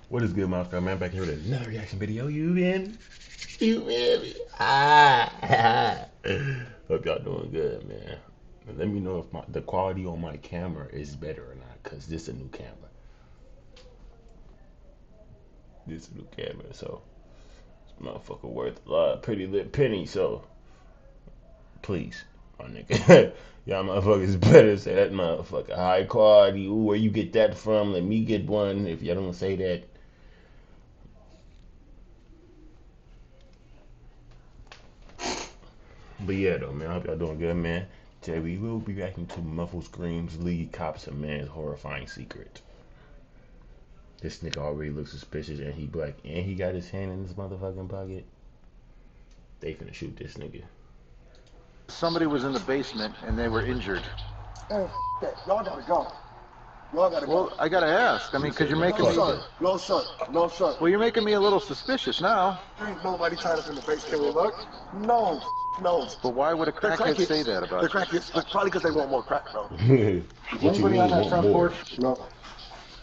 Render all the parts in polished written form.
What is good, motherfucker? Man, back here with another reaction video. You in? You in? Ah. Hope y'all doing good, man. Let me know if the quality on my camera is better or not, cause this is a new camera. This is a new camera, so this motherfucker worth a lot, pretty lit penny. So please, my nigga, y'all motherfuckers better say that motherfucker high quality. Ooh, where you get that from? Let me get one. If y'all don't say that. But yeah, though, man, I hope y'all doing good, man. Today we will be reacting to Muffled Screams, Lead Cops a Man's Horrifying Secret. This nigga already looks suspicious, and he black, and he got his hand in his motherfucking pocket. They finna shoot this nigga. Somebody was in the basement and they were injured. Oh, y'all gotta go. Y'all gotta go. Well, I gotta ask. I mean, because you're making me... No, sir. No, sir. Well, you're making me a little suspicious now. There ain't nobody tied up in the base. Can we look? No. No. But why would a crackhead say that about you? The crackheads, probably because they want more crack, bro. What you mean, on that want front more? porch? No.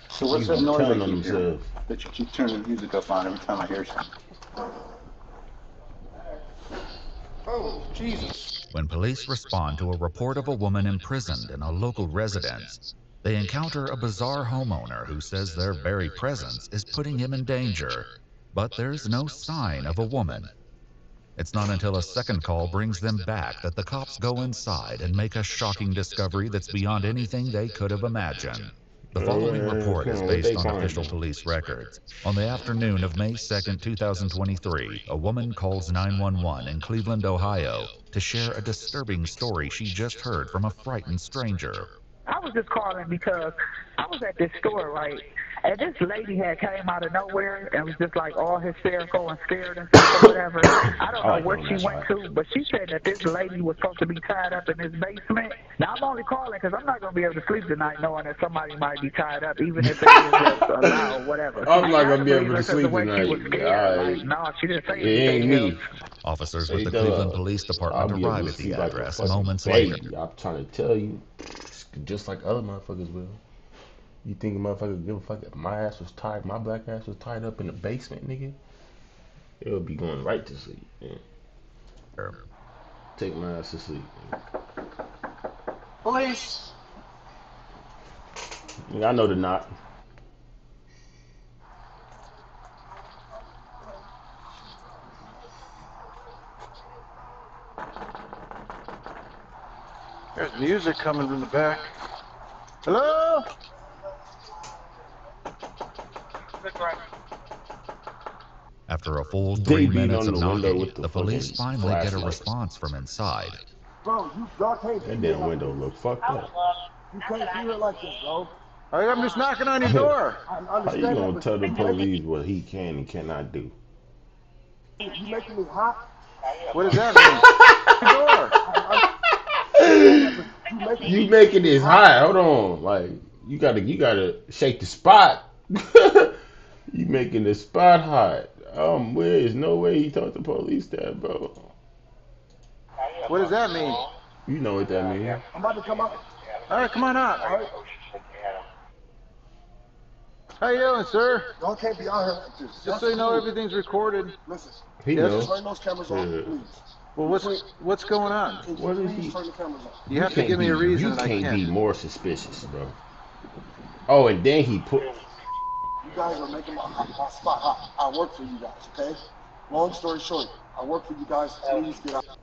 So what's He's that noise telling I on keep hearing? himself. That you keep turning the music up on every time I hear something. Oh, Jesus. When police respond to a report of a woman imprisoned in a local residence, they encounter a bizarre homeowner who says their very presence is putting him in danger, but there's no sign of a woman. It's not until a second call brings them back that the cops go inside and make a shocking discovery that's beyond anything they could have imagined. The following report is based on official police records. On the afternoon of May 2nd, 2023, a woman calls 911 in Cleveland, Ohio, to share a disturbing story she just heard from a frightened stranger. I was just calling because I was at this store, right? And this lady had came out of nowhere and was just like all hysterical and scared and stuff or whatever. I don't know where she went to, but she said that this lady was supposed to be tied up in this basement. Now, I'm only calling because I'm not going to be able to sleep tonight knowing that somebody might be tied up, even if it is just allowed or whatever. I'm not going to be able to sleep tonight. She was scared. Like, no, she didn't say anything. It ain't me. Officers with the Cleveland Police Department arrive at the address moments later. I'm trying to tell you, just like other motherfuckers will. You think a motherfucker give a fuck if my ass was tied, my black ass was tied up in the basement, nigga? It would be going right to sleep, man. Take my ass to sleep, nigga. Police. I know the knock. There's music coming from the back. Hello? After a full 3 minutes of knocking, the the police finally get a flashlights. response from inside. Bro, y'all can't be That here damn like window this. look fucked up. You can't be here like this, bro. I'm just knocking on your door. I How understand you that, gonna but tell the police what he can and cannot do? you making me hot. What does that mean? Door. You making this hot? Hold on, like you gotta shake the spot. You making the spot hot. There's no way he told the police that, bro. What does that mean? You know what that means. I'm about to come out. All right, come on out. All right? How you doing, sir? Y'all can't be out here like this. Just so you know, everything's recorded. Listen, He Yes. knows. turn those cameras off, please. Well, what's going on? Can What you is please he? turn the cameras off? You have to give me a reason, You and I can't be can't. more suspicious, bro. Oh, and then he put. You guys are making my spot hot. I work for you guys, okay? Long story short, I work for you guys. Please get out.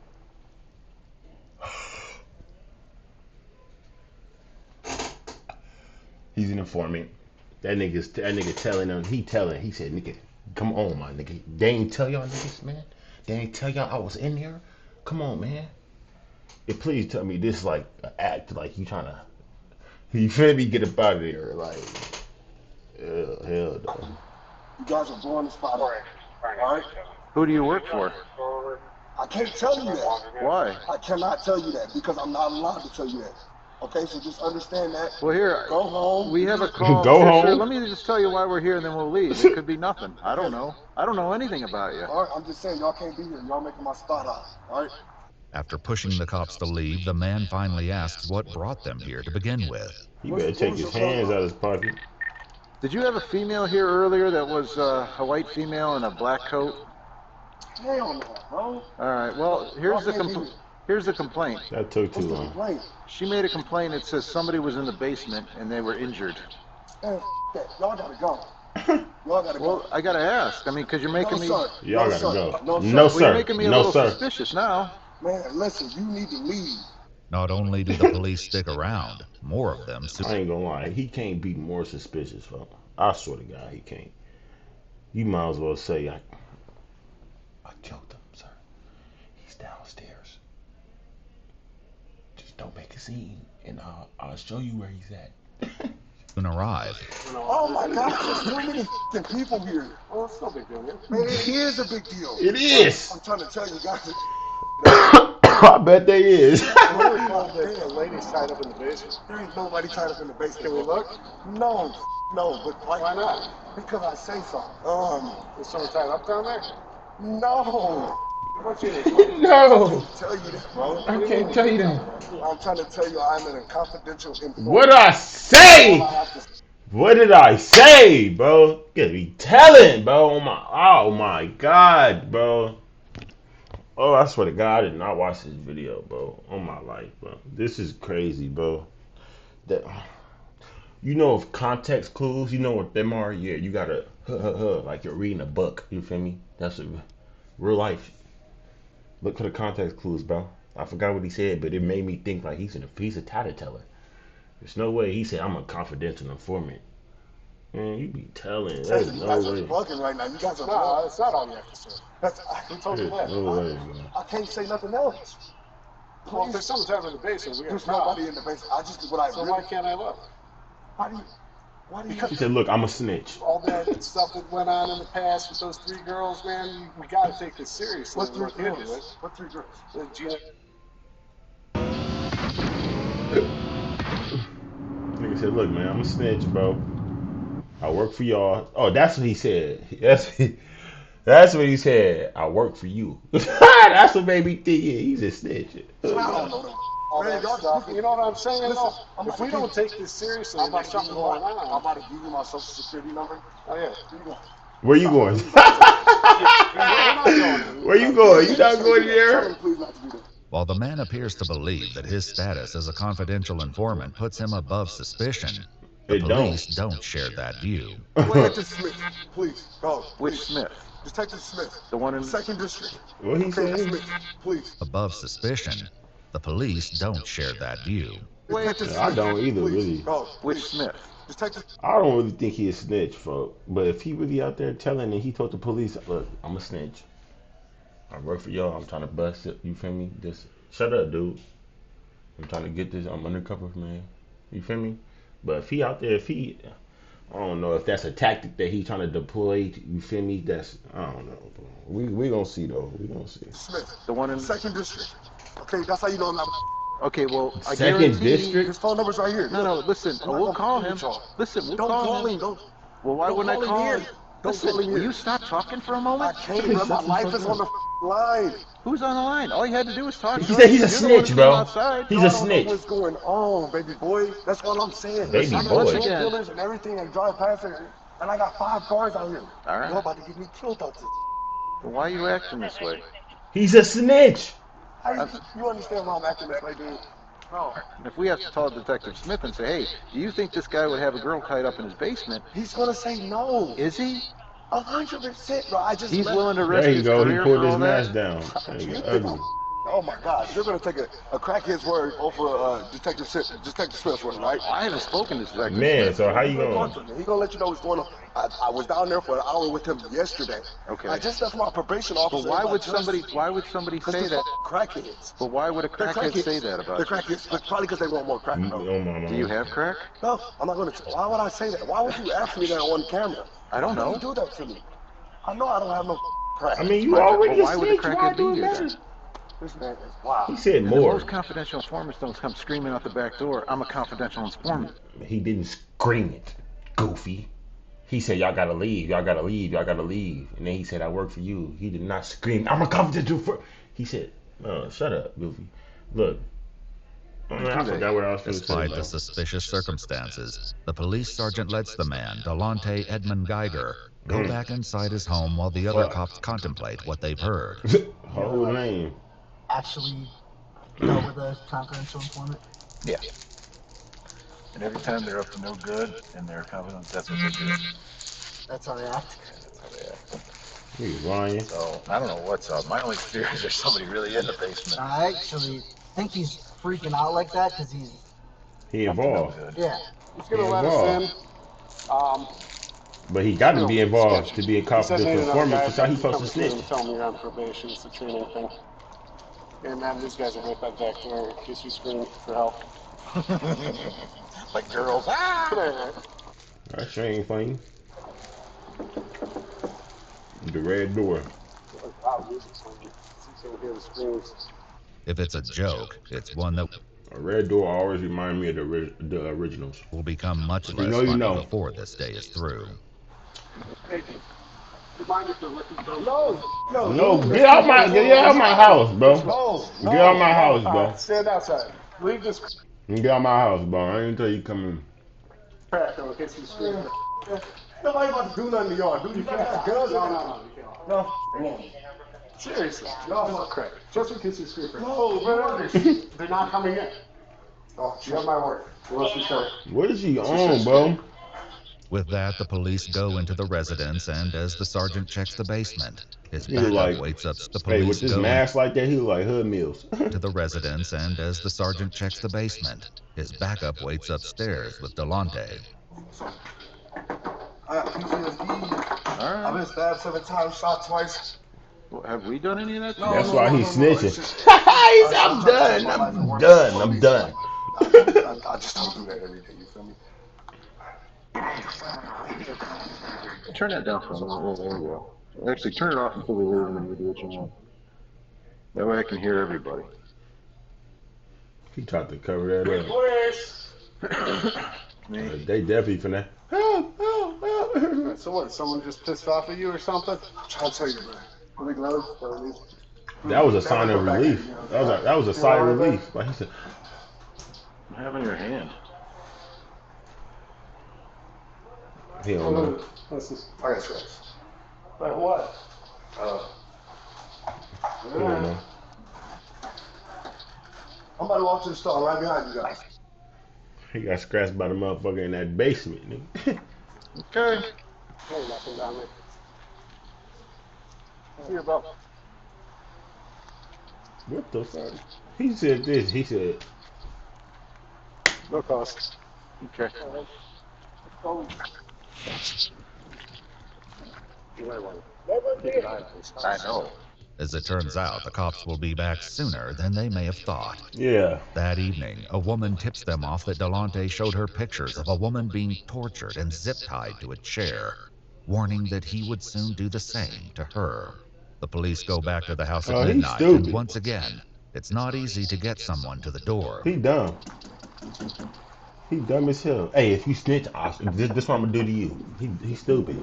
He's an informant. That nigga telling him. He said, nigga, come on, my nigga. They ain't tell y'all niggas, man. They ain't tell y'all I was in there. Come on, man. And please tell me this like an act, like you trying to. You finna be get up out of there, like. Hell no. You guys are blowing the spot up. All right? Who do you work for? I can't tell you that. Why? I cannot tell you that because I'm not allowed to tell you that. Okay, so just understand that. Well, here, Go home. we have a call. Go Here, home. sir, let me just tell you why we're here, and then we'll leave. It could be nothing. I don't know. I don't know anything about you. All right, I'm just saying y'all can't be here. Y'all making my spot hot. All right? After pushing the cops to leave, the man finally asks what brought them here to begin with. He better take his hands out of his pocket. Did you have a female here earlier that was a white female in a black coat? Hell no, bro. All right. Well, here's the complaint. That took too What's the long. complaint? She made a complaint. It says somebody was in the basement and they were injured. Man, that. Y'all gotta go. Y'all gotta go. Well, I gotta ask. I mean, because you're making me. Sir. Y'all No, gotta sir. go. No, sir. No, Well, sir. you're making me a No, little sir. suspicious now. Man, listen, you need to leave. Not only do the police stick around, more of them I ain't gonna lie. He can't be more suspicious, folks. I swear to God, he can't. You might as well say, I choked him, sir. He's downstairs. Just don't make a scene, and I'll show you where he's at. soon arrive. Oh my gosh, there's too many people here. Oh, it's no big deal, man. Man, it is a big deal. It is. I'm trying to tell you guys. I bet they is. The lady's tied up in the basement. There ain't nobody tied up in the basement. Can we look? No, but like, Why not? because I say so. Is someone tied up down there? No. What's it? No, Tell you that, bro. I can't tell you that. I'm trying to tell you I'm in a confidential informant. What did I say? All I have to say. What did I say, bro? Get me telling, bro. Oh my God, bro. Oh, I swear to God, I did not watch this video, bro. On my life, bro. This is crazy, bro. That, you know, if context clues, you know what them are. Yeah, you gotta like you're reading a book. You feel me? That's a real life. Look for the context clues, bro. I forgot what he said, but it made me think like he's a tattleteller. There's no way he said I'm a confidential informant. Man, you be telling. There's You no guys are way. bugging right now. You guys are No, it's not all you have to say. Who told you There's that? no way, bro. I can't say nothing else. Well, if there's someone tied up in the basement, we got a There's problem. nobody in the basement. I just do what I So really. why can't I look? Why do you? He said, "Look, I'm a snitch." All that stuff that went on in the past with those 3 girls, man, we gotta take this seriously. What 3 Look into girls? it. What 3 girls? Gina, Nigga said, "Look, man, I'm a snitch, bro. I work for y'all." Oh, that's what he said. That's what he said. I work for you. That's what made me think he's a snitch. I don't know them. all Man, that y'all stuff. keep- You know what I'm saying? Listen, though? I'm If about we to don't give- take this seriously I'm and about there's to give something you going I'm on. about to give you my social security number. Oh, yeah. Here you go. Where you going? We're not going. Where you going? You not going Tell there? him please not to do that. While the man appears to believe that his status as a confidential informant puts him above suspicion, the It police don't share that view. Detective Smith, please. Go. Which please. Smith? Detective Smith. The one in. Second district. What he Okay, said? Smith, please. Above suspicion, the police don't share that view. Detective I don't either, please. really. Go. Which please. Smith? Detective. I don't really think he a snitch, folk. But if he really out there telling and he told the police, "Look, I'm a snitch. I work for y'all. I'm trying to bust it." You feel me? Just shut up, dude. I'm trying to get this. I'm undercover, man. You feel me? But if he out there, I don't know if that's a tactic that he's trying to deploy. You feel me? I don't know. Bro. We gonna see though. We gonna see. Smith. The one in. Second district. Okay, that's how you know I'm not. Okay, well, I Second guarantee. district? His phone number's right here. No, listen. I'm not We'll gonna call fool him. with y'all. Listen, we'll Don't call call him. him. Don't. Well, why Don't wouldn't I call call him him? here. Don't Listen, call him will here. you stop talking for a I moment? can't, bro. My life is on the line. Who's on the line? All you had to do was talk. He said he's a You're the one snitch, who bro. came outside. He's Y'all a don't know snitch. what's going on, baby boy. That's all I'm saying. Baby I got boy. drug dealers and everything and drive past it, and I got 5 cars out here. All right. Y'all about to get me killed out this. Well, why are you acting this way? He's a snitch. How you understand why I'm acting this way, dude? No. If we have to call Detective Smith and say, hey, do you think this guy would have a girl tied up in his basement? He's gonna say no. Is he? 100%, bro. I just He's left. willing to risk There you his go. He career pulled for his all mask that? down. There You you go. think Ugly. oh my gosh, you're gonna take a crackhead's word over Detective Smith's word, right? I haven't spoken to Detective Man, Smith. so how you He's gonna going? talk to me. He's gonna let you know what's going on. I was down there for an hour with him yesterday. Okay. I just left my probation officer. But why and my would judge- somebody Cause say they're that? crackheads. But why would a They're crackhead crackheads. say that about They're you? crackheads. But probably because they want more crack. Bro. Oh, my. Do you have crack? No, I'm not gonna. Why would I say that? Why would you ask me that on camera? I don't Why know. would you do that to me? I know I don't have no crack. I mean, you But already a why would a snitch. Why crackhead do be it here matter? then? This man is wild. He said And more. most confidential informants don't come screaming out the back door, I'm a confidential informant. He didn't scream it, goofy. He said, "Y'all gotta leave. Y'all gotta leave. Y'all gotta leave." And then he said, "I work for you." He did not scream, "I'm a confidential." He said, "No, shut up, goofy. Look, I forgot what I was going to say. Despite the suspicious circumstances, the police sergeant lets the man, Delonte Edmund Geiger, go back inside his home while the other cops contemplate what they've heard. Whole name. Actually dealt with a confidential informant? Yeah. And every time they're up to no good and they're confident, that's what they do. That's how they act? Yeah, that's how they act. He's lying. So, I don't know what's up. My only fear is there's somebody really in the basement. I actually think he's freaking out like that because He involved. yeah. He's gonna let us in. But he got to be involved to be a confidential informant. That's how he's supposed to snitch. Tell me you're on probation. It's a training thing. Hey man, these guys are right back door in case you scream for help. Like girls. Ah! That sure ain't funny. The red door. If it's a joke, it's one that A red door always reminds me of the originals. will become much If less you funny know. before this day is through. No, get out my house, bro. Get out my house, bro. Stand outside. Leave this Get out my house, bro. I ain't tell you come in. crack in case you scream. Nobody about to do nothing in the yard. Dude, you can't have guns. No. Seriously. No, crack. Just in case you scream. No, they're not coming in. Oh, you have my word. What else you say? What is he on, bro? With that, the police go into the residence, and as the sergeant checks the basement, his He backup like, waits up. The Hey, police with this go mask like that, he look like Hood Mills. into the residence, and as the sergeant checks the basement, his backup waits upstairs with Delonte. PTSD. I've been stabbed 7 times, shot twice. Well, have we done any of that? That's why he's snitching. I'm done. I'm done. I just don't do that every day, you feel me? Turn that down for a moment. There you go. Actually, turn it off until we leave and then you do what you want. That way I can hear everybody. He tried to cover that up. Please. They definitely finna. Help. So what, someone just pissed off at you or something? I'll tell you, man. Big love, That was a sign of relief. That was a sigh of relief. Like he said, What happened to your hand? he don't know. I got stress. Like what? He don't know. I'm about to walk to the store right behind you guys. He got scratched by the motherfucker in that basement, nigga. Okay. Hey, nothing down there. See you, bro. What the fuck? He said this. He said, No cost. Okay. I know. As it turns out, the cops will be back sooner than they may have thought. yeah. That evening, a woman tips them off that Delonte showed her pictures of a woman being tortured and zip-tied to a chair, warning that he would soon do the same to her. The police go back to the house at He's midnight, stupid. and once again, it's not easy to get someone to the door. He dumb. He dumb as hell. Hey, if you snitch, this what I'm gonna do to you. He's stupid.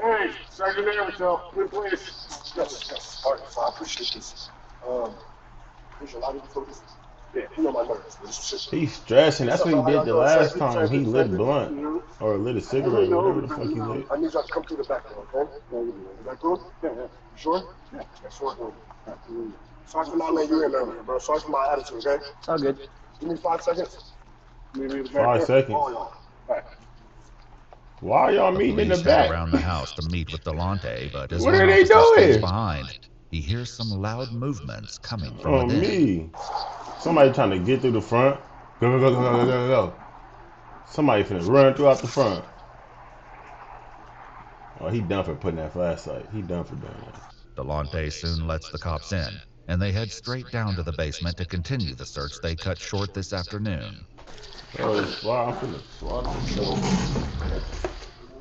Hey, Sergeant Amateur, good place. Yes. All right, so I appreciate this. There's a lot of focus. Yeah, you know my nerves. He's stressing. That's what he did the last time. He lit a blunt or lit a cigarette, whatever the fuck he lit. I need y'all to come through the back door, okay? The back door? Yeah. You sure? Yeah, sure. Sorry for not letting you in earlier, bro. Sorry for my attitude, okay? It's all good. Give me 5 seconds. 5 seconds. All y'all. Back. Why are y'all meeting in the Police head back? around the house to meet with Delonte, but as What one are they officer stays doing? behind, he hears some loud movements coming from Oh, within. me. Somebody trying to get through the front. Go. Somebody finna run throughout the front. Oh, he done for putting that flashlight. He done for doing that. Delonte soon lets the cops in, and they head straight down to the basement to continue the search they cut short this afternoon. Oh, wow, I'm finna swat the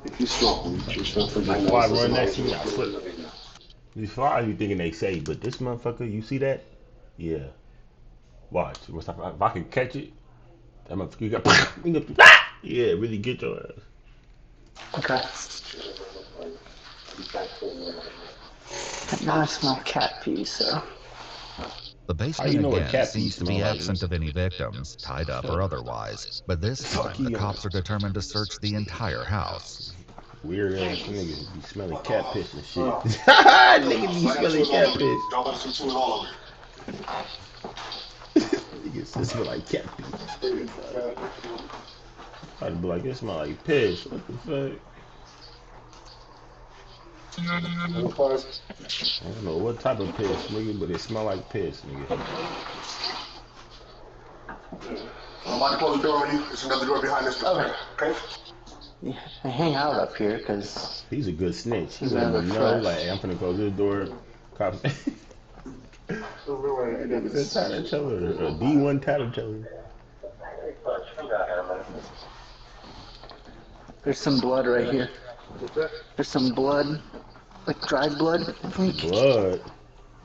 If you stop, yourself in my Why run next to me? I flip. These flies you thinking they safe, but this motherfucker, you see that? Yeah. Watch. If I can catch it, that motherfucker you got. Yeah, really get your ass. Okay. Now I smell cat pee, so The How basement you know what again cat pee seems to smell be like? absent of any victims, tied up or otherwise, but this time the cops are determined to search the entire house. Weird ass niggas be smelling cat piss and shit. Niggas be smelling cat piss. Don't let some tune all Niggas smell like cat piss. I'd be like, it smell like piss. What the fuck? I don't know what type of piss, nigga, but it smell like piss, nigga. I'm about to close the door on you. There's another door behind this door. Okay? Yeah, I hang out up here because He's a good snitch. He He's let me rather know, fresh. like, hey, I'm finna close this door. Cops. It's a tarantella, a D1 tarantella. there's some blood right here. There's some blood, like dried blood, I think. Blood.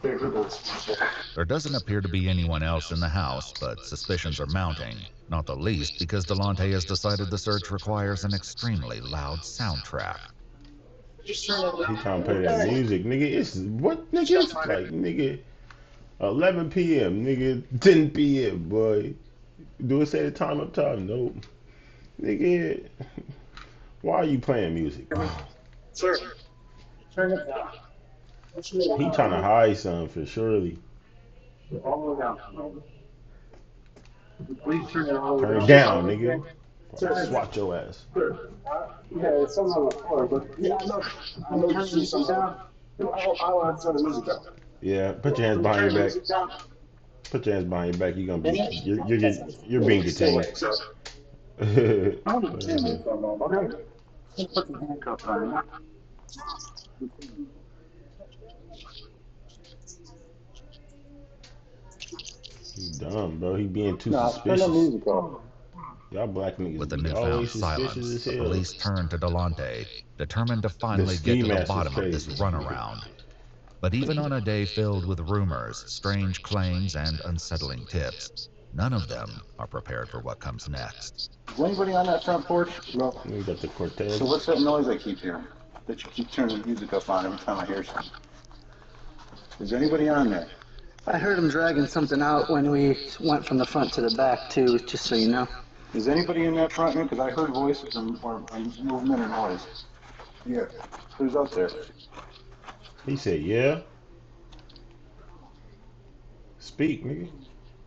There doesn't appear to be anyone else in the house, but suspicions are mounting, not the least because Delonte has decided the search requires an extremely loud soundtrack. He trying to play that music, nigga. It's what, nigga? It's like, nigga, 11 p.m., nigga, 10 p.m., boy. Do it say the time up top? Nope. Nigga, why are you playing music? Sir, turn it down. He trying to hide something for surely. All the way down. Please turn it all the way Turn down. it down, nigga. I'll swat your ass. Yeah, it's something on the floor, but yeah, I know you see something down. I want to turn the music down. Yeah, put your hands behind your back. Put your hands behind your back. You're gonna be, you're being detained. I'm gonna turn it down, okay? Put the handcuffs on. He dumb, bro. He being too Turn the suspicious. music off. Y'all black niggas With the be newfound always suspicious silence, as the hell. police turn to Delonte, determined to The finally get ski to the mask is bottom of this crazy. runaround. But even on a day filled with rumors, strange claims, and unsettling tips, none of them are prepared for what comes next. Is anybody on that front porch? No. We got the Cortez. So what's that noise I keep hearing? That you keep turning the music up on every time I hear something. Is anybody on there? I heard him dragging something out when we went from the front to the back too, just so you know. Is anybody in that front room? Because I heard voices or movement or noise. Yeah. Who's up there? He said, yeah. Speak, nigga.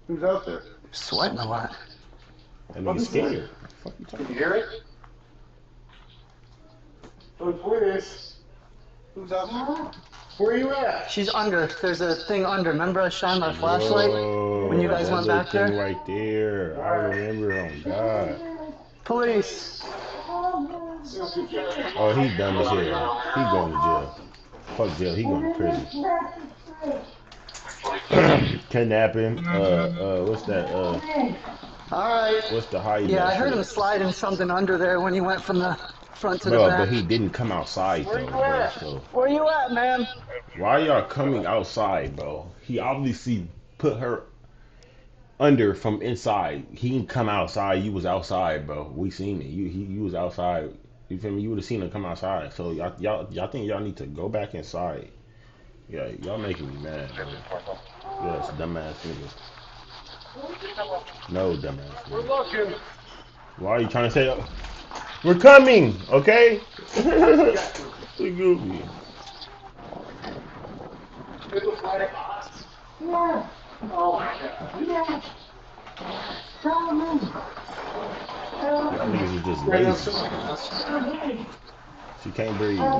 Who's out there? Sweating a lot. That nigga scared. Fuck you Can talking you hear it? Who's out there? Where are you at? She's under. There's a thing under. Remember I shined my flashlight when you guys that went little back thing there? right there. I remember. Oh God. Police. Oh, he dumb as hell. He going to jail. Fuck jail. He going to prison. Kidnapping. What's that? Alright. What's the hiding? Yeah, that I heard shit? him sliding something under there when he went from the front to the Bro, back. but he didn't come outside though, bro. So Where you at, man? why y'all coming outside, bro? He obviously put her under from inside. He didn't come outside. You was outside, bro. We seen it. You was outside. You feel me? You would have seen him come outside. So y'all think y'all need to go back inside? Yeah, y'all making me mad, bro. Yes, dumbass nigga. No, dumbass We're nigga. looking. Why are you trying to say? We're coming, okay? We goofy. It looks like us. Yeah. Oh my God. Yeah. Tell me. Y'all niggas is just lazy. She can't breathe. Oh!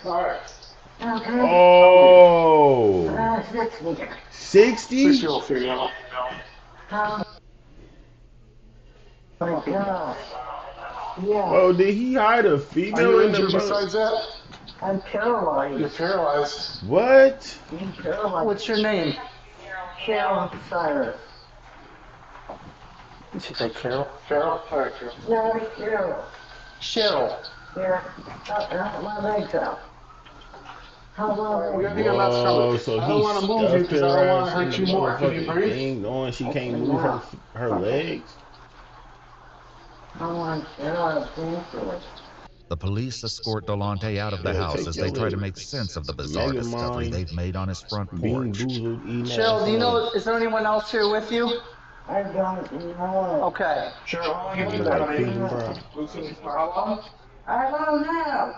All right. Oh! 60? You'll figure it out. My God. Yeah. Oh, did he hide a Are female you in the injured boat? besides that? I'm paralyzed. You're paralyzed. What? I'm paralyzed. What's your name? Cheryl Cyrus. Did she say Carol? Carol? All right, Carol. No, Cheryl. Cheryl. Yeah. My legs out. How long? We gotta get him out Whoa, of so I don't want he to move you stuffed because I her don't want ass to in hurt the you more. Can you motherfucking breathe? thing, knowing she can't move her legs? I want to painfully. The police escort Delonte out of the house as they try to make sense of the bizarre discovery they've made on his front porch. Cheryl, do you know, is there anyone else here with you? I don't know. Okay. Cheryl, how long have you been out How long? I don't know.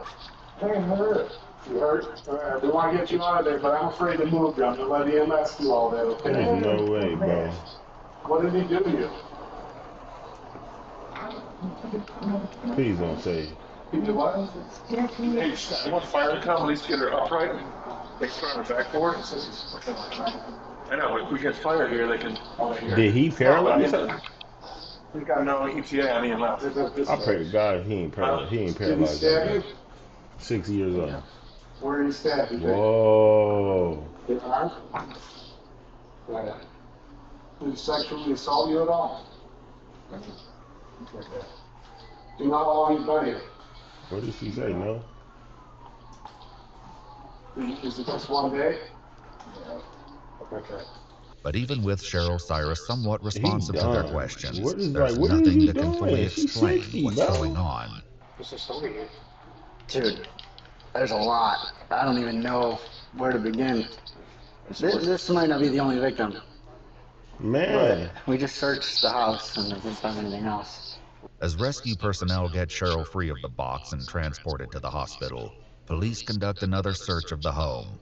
They hurt. You hurt? We want to get you out of there, but I'm afraid to move you. I'm going to let EMS do all that, okay? There's no way, bro. What did he do to you? Please don't say it. He did what? Hey, you want fire to come, at least get her upright and make her on her backboard? I know, if we get fire here, they can... Did he paralyze her? We got no ETA on EMS. I pray to God he ain't paralyzed. He ain't Did he paralyzed. stab you? 6 years old. Where did he stab you? Whoa. His arm? Did he sexually assault you at all? Do you know how long he's been here? What did she say? No. Is it just one day? Okay. But even with Cheryl Cyrus somewhat responsive to their questions, What there's is nothing he that can fully doing? She's explain 60, what's bro. going on. What's the story here? Dude, there's a lot. I don't even know where to begin. This might not be the only victim. Man. We just searched the house and didn't find anything else. As rescue personnel get Cheryl free of the box and transported to the hospital, police conduct another search of the home.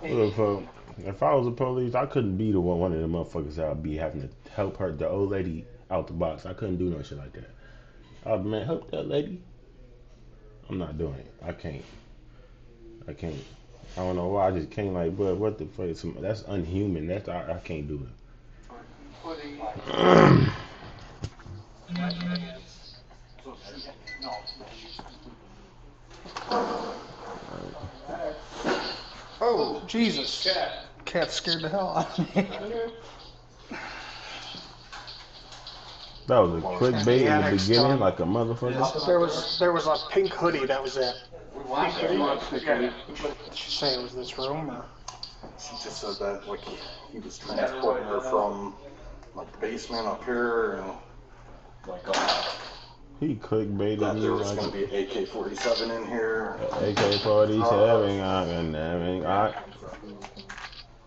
Look, if I was the police, I couldn't be the one of them motherfuckers that would be having to help her, the old lady, out the box. I couldn't do no shit like that. I'd be, man, help that lady. I'm not doing it. I can't. I don't know why. I just can't. Like, but what the fuck? That's unhuman. I can't do it. Oh, Jesus. Cat scared the hell out of me. That was a quick bait in the beginning, like a motherfucker. There was a pink hoodie, that was it. What did she say, it was this room? Or? She just said that, like, he was transporting her from, like, the basement up here, and, like, He clickbaited that me there was like going to be an AK-47 in here. AK-47,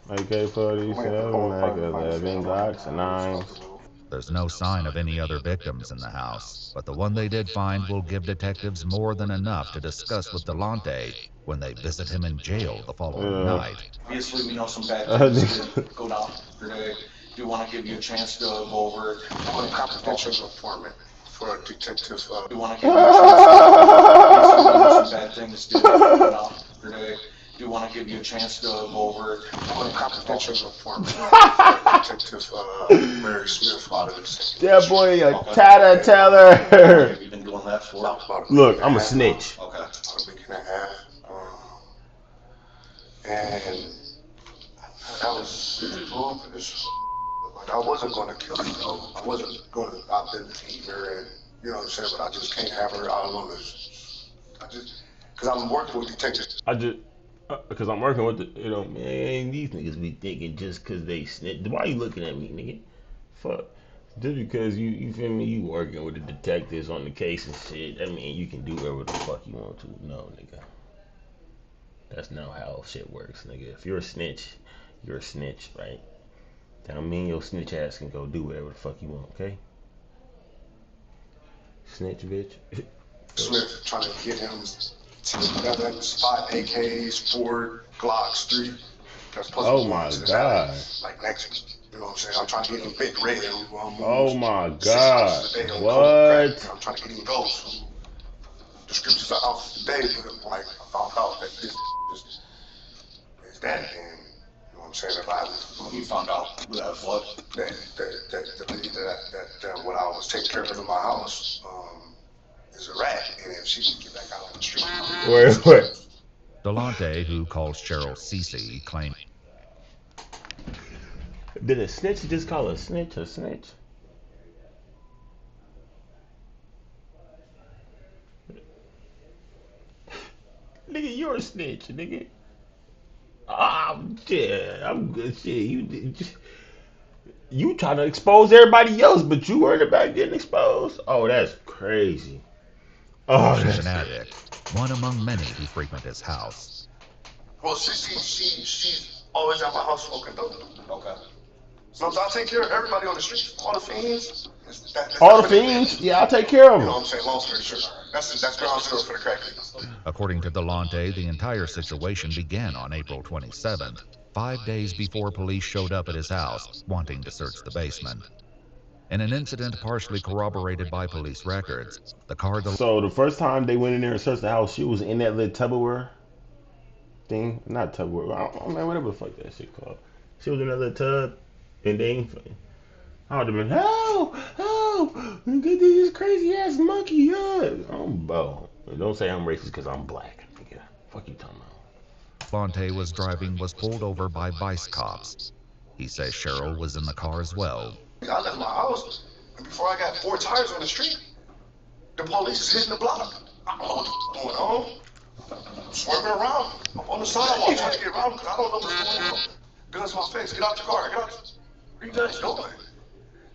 AK-47, like 11 Glocks and 9s. There's no sign of any other victims in the house, but the one they did find will give detectives more than enough to discuss with Delonte when they visit him in jail the following night. Obviously, we know some bad things did go down today. Do you want to give you a chance to go over I'm a confidential informant for a detective. Do you want to give you a chance to go over some bad things did go down today? Do you want to give you a chance to go over I'm a confidential informant for Detective Mary Smith out of this. That boy a tatter-teller. have you been doing that for? Look, I'm a snitch. Okay. About a week and a half. And I was going for this. Like, I wasn't going to kill her, though. I wasn't going to out there to eat her, and you know what I'm saying. But I just can't have her out on this. Because I'm working with detectives. Because I'm working with the, man, these niggas be thinking just because they snitch. Why you looking at me, nigga? Fuck. Just because you feel me, you working with the detectives on the case and shit, I mean, you can do whatever the fuck you want to. No, nigga. That's not how shit works, nigga. If you're a snitch, you're a snitch, right? That don't mean your snitch ass can go do whatever the fuck you want, okay? Snitch, bitch. Smith trying to get him together, 5 AKs, 4 Glocks, 3. That's plus Oh my God. Like next, you know what I'm saying? I'm trying to get him big red. Oh my God. What? I'm trying to get him those. The scriptures are out today, but like I found out that this is that, and you know what I'm saying? You found out that what? That lady that when I was taking care of in my house is a rat, and if she can get back out on the street. Wait. Delonte, who calls Cheryl Cece, claimed. Did a snitch just call a snitch a snitch? Nigga, you're a snitch, nigga. Shit, I'm good. Shit, you trying to expose everybody else, but you worried about getting exposed? Oh, that's crazy. Oh, She's an addict, one among many who frequent his house. Well, she's always at my house smoking dope. Okay. So I take care of everybody on the streets, all the fiends. All the fiends? Yeah, I'll take care of You know them. what I'm saying? Long story short, that's ground zero for the crack dealers. According to Delonte, the entire situation began on April 27th, 5 days before police showed up at his house, wanting to search the basement. In an incident partially corroborated by police records, the car So the first time they went in there and searched the house, she was in that little Tupperware thing. Not Tupperware. I don't know, whatever the fuck that shit called. She was in that little tub, and they I would have been, get this crazy ass monkey up. Don't say I'm racist because I'm black. Nigga. Fuck you talking about. Delonte was driving was pulled over by vice cops. He says Cheryl was in the car as well. I left my house, and before I got 4 tires on the street, the police is hitting the block. I don't know what's going on. I'm swerving around. I'm on the sidewalk trying to get around because I don't know what's going on. Guns in my face. Get out your car. Get out. What are you guys doing?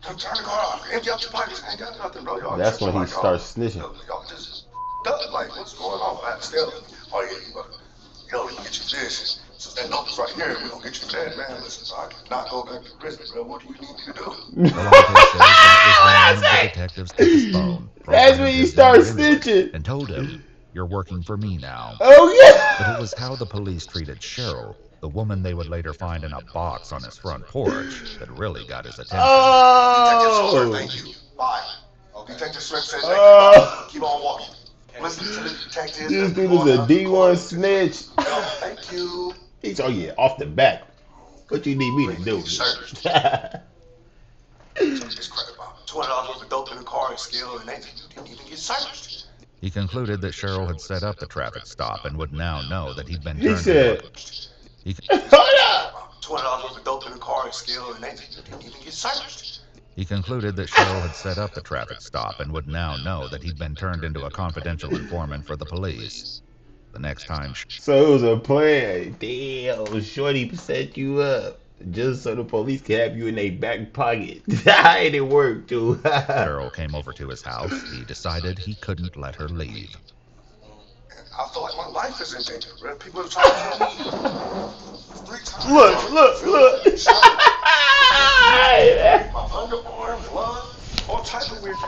Turn the car off. Empty out your pockets. I ain't got nothing, bro. Y'all That's when he like, starts snitching. Y'all just done. Like, what's going on? I still, oh yeah, we can get you this. So that number's right here. We gonna get you that, man. Listen, so I cannot go back to prison, bro. What do you need me to do? Delonte says that was when one of the detectives took his phone. That's when he starts snitching. And told him, "You're working for me now." Oh yeah. But it was how the police treated Cheryl, the woman they would later find in a box on his front porch, that really got his attention. Oh. Thank you. Bye. Okay. Detective Smith said thank you. Bye. Keep on walking. Listen to the detective. This dude is a D1 snitch. Thank you. He's off the back. What you need me to do? It's credit about $20 worth of dope in the car and skill, and they didn't even get searched. He concluded that Cheryl had set up the traffic stop and would now know that he'd been He turned said, $20 worth of dope in the car and skill, and they didn't even get searched. He concluded that Cheryl had set up the traffic stop and would now know that he'd been turned into a confidential informant for the police. The next time... So it was a plan. Damn, Shorty set you up just so the police could have you in their back pocket. And it worked, too. Cheryl came over to his house. He decided he couldn't let her leave. I feel like my life is in danger, bro. People are trying to kill me 3 times. Look. My underarm, blood, all type of weird I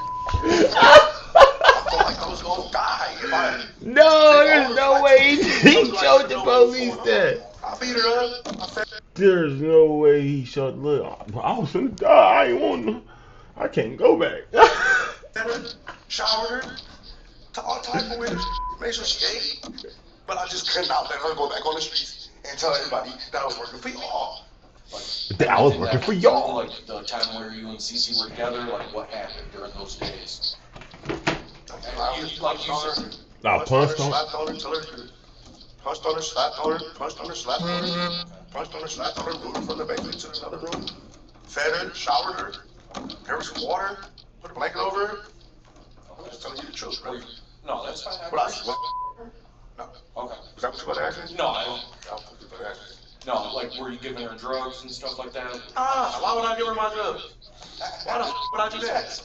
felt like I was gonna die if I... No, there's no way he showed the police that. I beat her up. There's no way he showed. Look, I was gonna die. I ain't want to. I can't go back. Showered her, all type of weird. Made sure she ate, but I just could not let her go back on the streets and tell everybody that I was working for y'all. I was working for y'all. Like the time where you and Cece were together, like what happened during those days? I punched on her, slapped on her, till her punched on her, slapped on her, punched on her, slapped on her, punched on her, slapped on her, moved her from the basement to another room, fed her, showered her, gave her some water, put a blanket over her. I'm just telling you the truth, bro. No, that's fine. What? No. Okay. Is that what you about to ask me? No, I don't. No, like were you giving her drugs and stuff like that? Why would I give her my drugs? Why the f would I do that?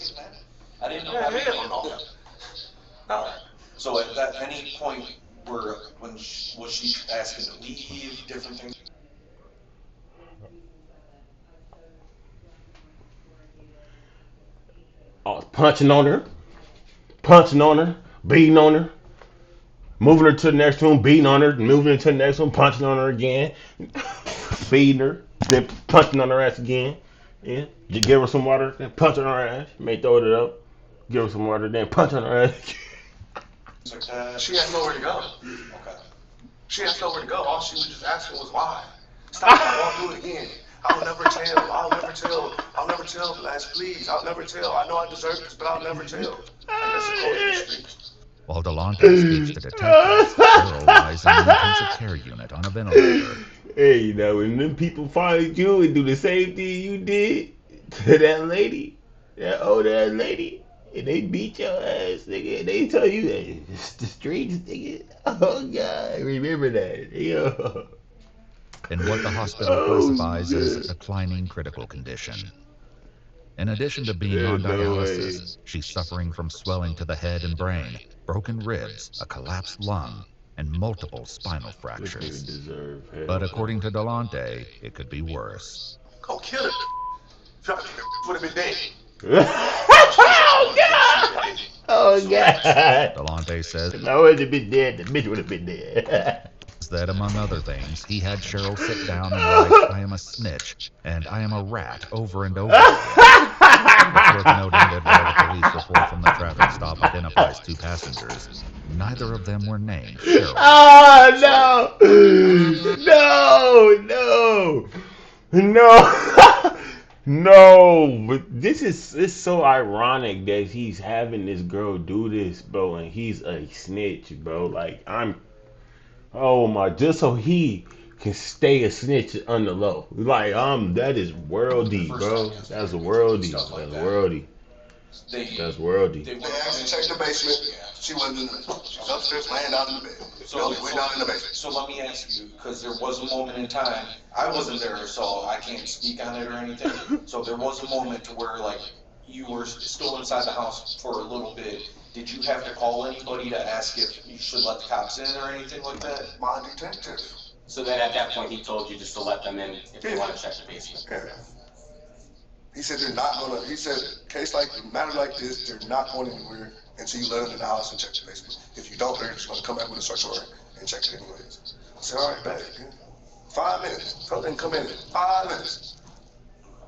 I didn't know. Yeah, no. So at that any point where was she asking to leave, different things? I was punching on her, beating on her, moving her to the next room, beating on her, moving her to the next room, punching on her again, feeding her, then punching on her ass again. Yeah, just give her some water, then punch on her ass. May throw it up, give her some water, then punch on her ass. She had nowhere to go. Okay. She had nowhere to go. All she was just asking was why. Stop, I won't do it again. I'll never tell, Blast, please. I'll never tell. I know I deserve this, but I'll never tell. While Delonte speaks to detectives, Cheryl lies in the intensive care unit on a ventilator. Hey, you know, when them people find you and do the same thing you did to that lady, that old ass lady, and they beat your ass, nigga, and they tell you that it's the streets, nigga. Oh, God, remember that. Yo. In what the hospital classifies as a declining critical condition. In addition to being on dialysis, she's suffering from swelling to the head and brain, broken ribs, a collapsed lung, and multiple spinal fractures. But according to Delonte, it could be worse. Go kill it. Would have been dead. Oh God! Oh God! Delonte says if I would have been dead, the bitch would have been dead. that, among other things, he had Cheryl sit down and write, "I am a snitch," and "I am a rat" over and over again. It's worth noting that while the police report from the traffic stop identifies 2 passengers, neither of them were named Cheryl. Oh no! No! No! But it's so ironic that he's having this girl do this, bro, and he's a snitch, bro. Like oh my, just so he can stay a snitch on the low. Like that is worldy, bro. That's worldy. That's worldy. They actually checked the basement. She wasn't in the basement. She was upstairs laying down in the bed. So we went down in the basement. So let me ask you, because there was a moment in time, I wasn't there, so I can't speak on it or anything. So there was a moment to where, like, you were still inside the house for a little bit. Did you have to call anybody to ask if you should let the cops in or anything like that? My detective. So then at that point he told you just to let them in if they want to check the basement. Yeah. He said they're not gonna. He said case like matter like this, they're not going anywhere until you let them in the house and check the basement. If you don't, they're just gonna come back with a search warrant and check it anyways. I said, all right, bet. 5 minutes. Tell them to come in. 5 minutes.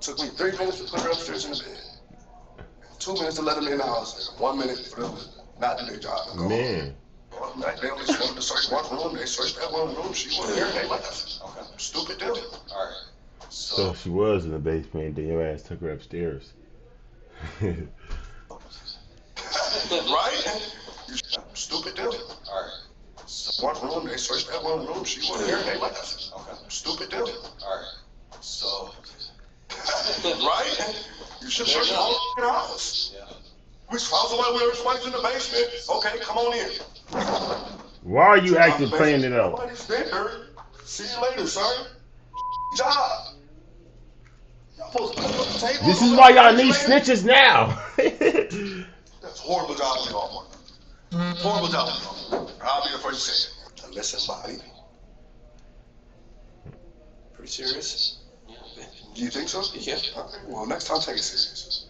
Took me 3 minutes to put her upstairs in the bed. 2 minutes to let them in the house. 1 minute for them to not do their job and go Man. home. They only wanted to search one room. They searched that one room. She wasn't there and they left. Okay. Stupid deal. All right. So she was in the basement, then your ass took her upstairs. Right? Stupid deal. All right. So, one room, they searched that one room. She wasn't there and they left. okay. Stupid deal. All right. So. Right? You should search the whole house. Yeah. Which house away where somebody's in the basement? Okay, come on in. Why are you acting playing it out? Nobody's there. See you later, sir. Job. Y'all supposed to put up the table. This is why y'all need snitches now. That's horrible job on y'all, man. Horrible job on y'all. I'll be the first to say it. To listen, body. Pretty serious? Do you think so? Yeah. Okay. Well, next time take it serious.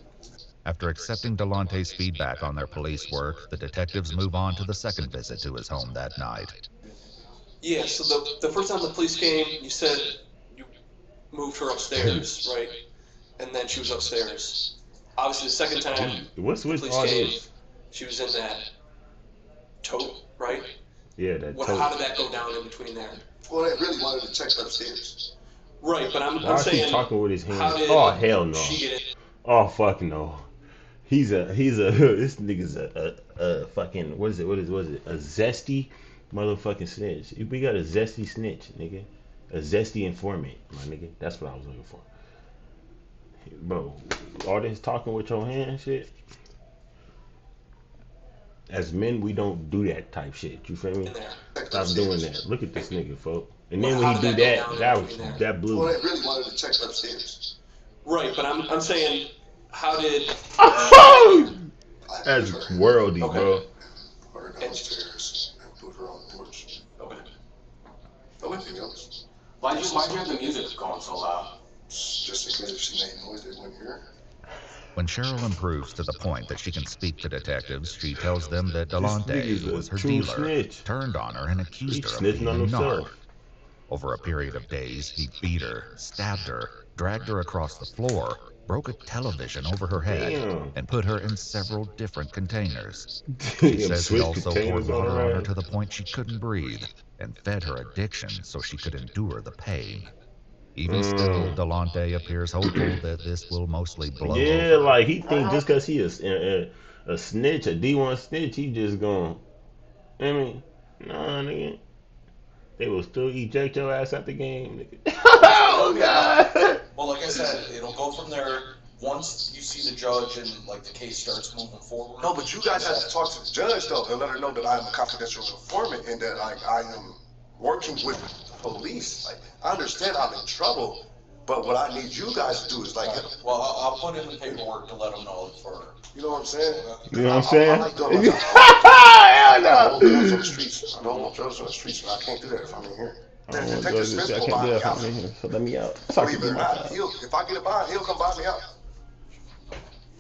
After accepting Delonte's feedback on their police work, the detectives move on to the second visit to his home that night. Yeah, so the first time the police came, you said you moved her upstairs, right? And then she was upstairs. Obviously, the second time What's with police all came, this? she was in that tote, right? Yeah, that How did that go down in between there? Well, they really wanted to check upstairs. Right, but Why I'm is he saying, talking with his hands? how did Oh hell no! she get in? Oh fuck no! He's a this nigga's a fucking what is it? A zesty motherfucking snitch. We got a zesty snitch, nigga. A zesty informant, my nigga. That's what I was looking for. Bro, all this talking with your hand shit. As men, we don't do that type shit. You feel me? Stop doing that. Look at this nigga, folk. And then when he do that blew. Well, they really wanted to check upstairs. Right, but I'm saying, how did? That's worldy, bro. Put her downstairs and put her on the porch. Okay. No anything else. Why'd you have the music going so loud? Just in case if she made noise, they wouldn't hear. When Cheryl improves to the point that she can speak to detectives, she tells them that Delonte, who was her dealer, turned on her and accused her of being a narc. Over a period of days, he beat her, stabbed her, dragged her across the floor, broke a television over her head, and put her in several different containers. He says he also poured water on her to the point she couldn't breathe, and fed her addiction so she could endure the pain. Even still, Delonte appears hopeful that this will mostly blow over. Yeah, like he think just because he a snitch, a D1 snitch, he just gonna. I mean, nah, nigga. They will still eject your ass at the game, nigga. Oh God. Well, like I said, it'll go from there once you see the judge and like the case starts moving forward. No, but you guys have to talk to the judge though and let her know that I am a confidential informant and that like I am working with the police. Like I understand I'm in trouble, but what I need you guys to do is like. Well, I'll put in the paperwork to let them know for. You know what I'm saying? You know what I'm saying? I like doing my job. no. drugs on the streets. I don't want drugs on the streets, but I can't do that if I'm in here. I don't want Detective drugs. Smith I will can't buy do me that out. if I'm in here. So let me out. So I Believe can it do or my not, job. if I get a bond, he'll come buy me out.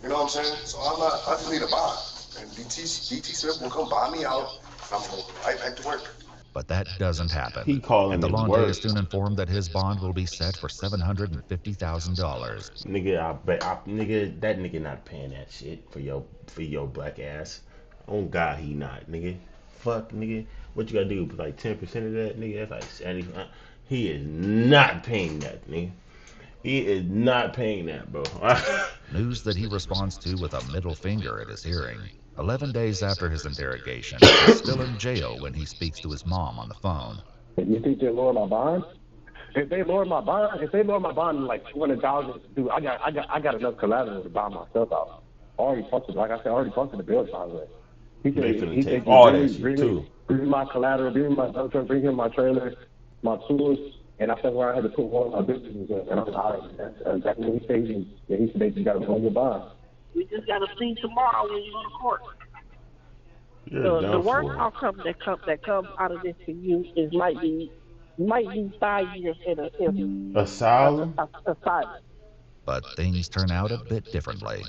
You know what I'm saying? So I just need a bond. And DT Smith will come buy me out, and I'm going right back to work. But that doesn't happen. He calling And it Delonte work. is soon informed that his bond will be set for $750,000. Nigga, nigga, that nigga not paying that shit for your black ass. On God, he not, nigga. Fuck, nigga. What you gotta do? Like 10% of that, nigga? That's like 70. He is not paying that, nigga. He is not paying that, bro. News that he responds to with a middle finger at his hearing. 11 days after his interrogation, he's still in jail when he speaks to his mom on the phone. You think they'll lower my bond? If they lower my bond like 200,000, dude, I got enough collateral to buy myself out. Already posted, like I said, already posted the bill size. He said, all that shit too. Bring my collateral, bring my dump truck, bring him my trailer, my tools, and I said where I had to put one of my businesses in. And I was like, that's exactly what he said. He said they just got to hold your bond. We just got to see tomorrow when you go to court. The worst outcome that comes out of this for you is might be 5 years in asylum. But things turn out a bit differently.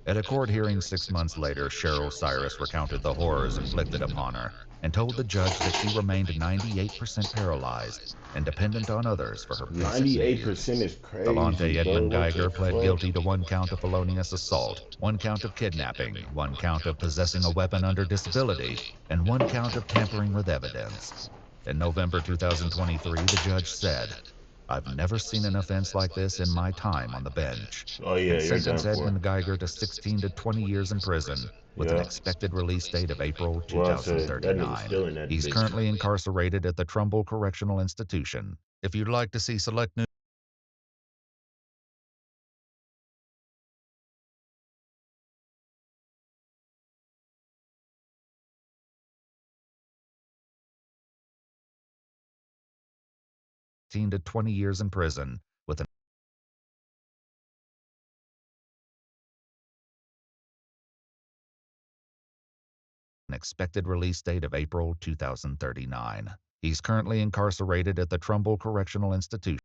At a court hearing 6 months later, Cheryl Cyrus recounted the horrors inflicted upon her and told the judge that she remained 98% paralyzed and dependent on others for her basic 98% needs. is crazy. Delonte Edmund bro. Geiger pled guilty to 1 count of felonious assault, 1 count of kidnapping, 1 count of possessing a weapon under disability, and 1 count of tampering with evidence. In November 2023, the judge said, "I've never seen an offense like this in my time on the bench," Oh yeah, and you're done sentenced for. Edmund Geiger to 16 to 20 years in prison with an expected release date of April 2039. He's currently incarcerated at the Trumbull Correctional Institution. If you'd like to see select news to 20 years in prison with an expected release date of April 2039. He's currently incarcerated at the Trumbull Correctional Institution.